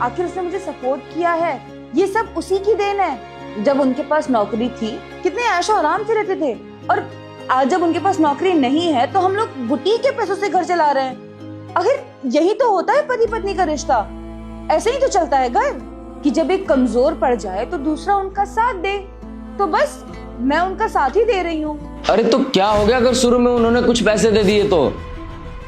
आखिर उसने मुझे सपोर्ट किया है, ये सब उसी की देन है। जब उनके पास नौकरी थी कितने ऐशो आराम से रहते थे, और आज जब उनके पास नौकरी नहीं है तो हम लोग बुटीक के पैसों से घर चला रहे हैं। आखिर यही तो होता है पति पत्नी का रिश्ता, ऐसे ही तो चलता है घर कि जब एक कमजोर पड़ जाए तो दूसरा उनका साथ दे। तो बस मैं उनका साथ ही दे रही हूँ। अरे तो क्या हो गया अगर शुरू में उन्होंने कुछ पैसे दे दिए तो?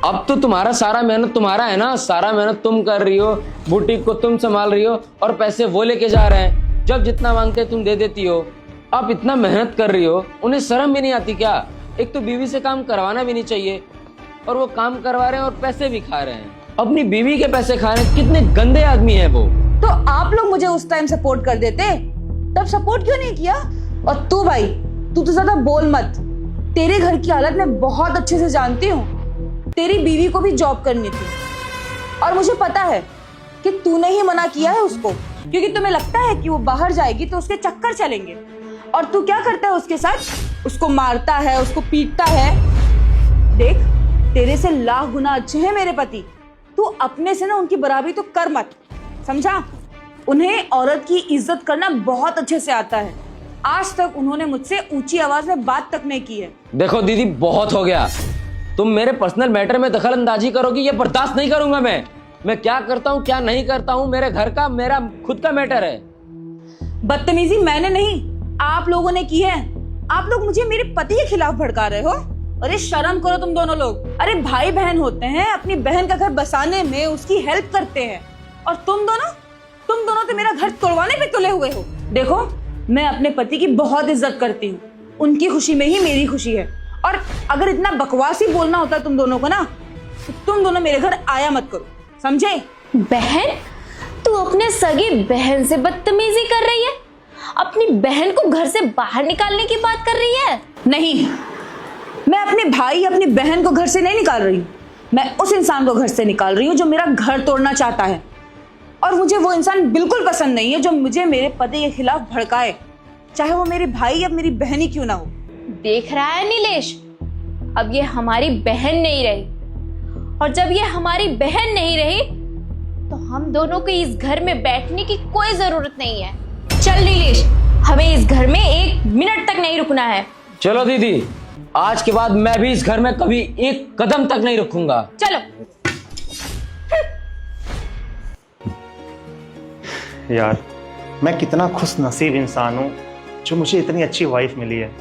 अब तो तुम्हारा सारा मेहनत तुम्हारा है ना, सारा मेहनत तुम कर रही हो, बुटीक को तुम संभाल रही हो और पैसे वो लेके जा रहे हैं। जब जितना मांगते तुम दे देती हो। आप इतना मेहनत कर रही हो, उन्हें शर्म भी नहीं आती क्या? एक तो बीवी से काम करवाना भी नहीं चाहिए, और वो काम करवा रहे हैं और पैसे भी खा रहे हैं, अपनी बीवी के पैसे खा रहे हैं। कितने गंदे आदमी है वो। तो आप लोग मुझे उस टाइम सपोर्ट कर देते, तब सपोर्ट क्यों नहीं किया? और तू भाई, तू तो ज्यादा बोल मत। तेरे घर की हालत मैं बहुत अच्छे से जानती हूँ। तेरी बीवी को भी जॉब करनी थी और मुझे पता है कि तूने ही मना किया है उसको, क्योंकि तुम्हें लगता है कि वो बाहर जाएगी तो उसके चक्कर चलेंगे। और तू क्या करता है उसके साथ? उसको मारता है, उसको पीटता है। देख, तेरे से लाख गुना अच्छे हैं मेरे पति। तू अपने से ना उनकी बराबरी तो कर मत, समझा? उन्हें औरत की इज्जत करना बहुत अच्छे से आता है। आज तक उन्होंने मुझसे ऊंची आवाज में बात तक नहीं की है। देखो दीदी, बहुत हो गया। तुम मेरे पर्सनल मैटर में दखल अंदाजी करोगी, ये बर्दाश्त नहीं करूंगा मैं क्या करता हूँ क्या नहीं करता हूँ मेरे घर का, मेरा खुद का मैटर है। बदतमीजी मैंने नहीं, आप लोगों ने की है। आप लोग मुझे मेरे पति के खिलाफ भड़का रहे हो। अरे शर्म करो तुम दोनों लोग। अरे भाई बहन होते हैं, अपनी बहन का घर बसाने में उसकी हेल्प करते हैं, और तुम दोनों तो मेरा घर तोड़वाने पे तुले हुए हो। देखो, मैं अपने पति की बहुत इज्जत करती हूँ, उनकी खुशी में ही मेरी खुशी है। और अगर इतना बकवास ही बोलना होता है तुम दोनों को ना, तो तुम दोनों मेरे घर आया मत करो, समझे? बहन, तू अपने सगी बहन से बदतमीजी कर रही है? अपनी बहन को घर से बाहर निकालने की बात कर रही है? नहीं, मैं अपने भाई अपनी बहन को घर से नहीं निकाल रही हूँ। मैं उस इंसान को घर से निकाल रही हूँ जो मेरा घर तोड़ना चाहता है, और मुझे वो इंसान बिल्कुल पसंद नहीं है जो मुझे मेरे पति के खिलाफ भड़काए, चाहे वो मेरे भाई या मेरी बहन ही क्यों ना हो। देख रहा है नीलेश, अब ये हमारी बहन नहीं रही, और जब ये हमारी बहन नहीं रही तो हम दोनों को इस घर में बैठने की कोई जरूरत नहीं है। चल नीलेश, हमें इस घर में 1 मिनट तक नहीं रुकना है। चलो दीदी, आज के बाद मैं भी इस घर में कभी 1 कदम तक नहीं रुकूंगा। चलो। यार, मैं कितना खुश नसीब इंसान हूँ जो मुझे इतनी अच्छी वाइफ मिली है।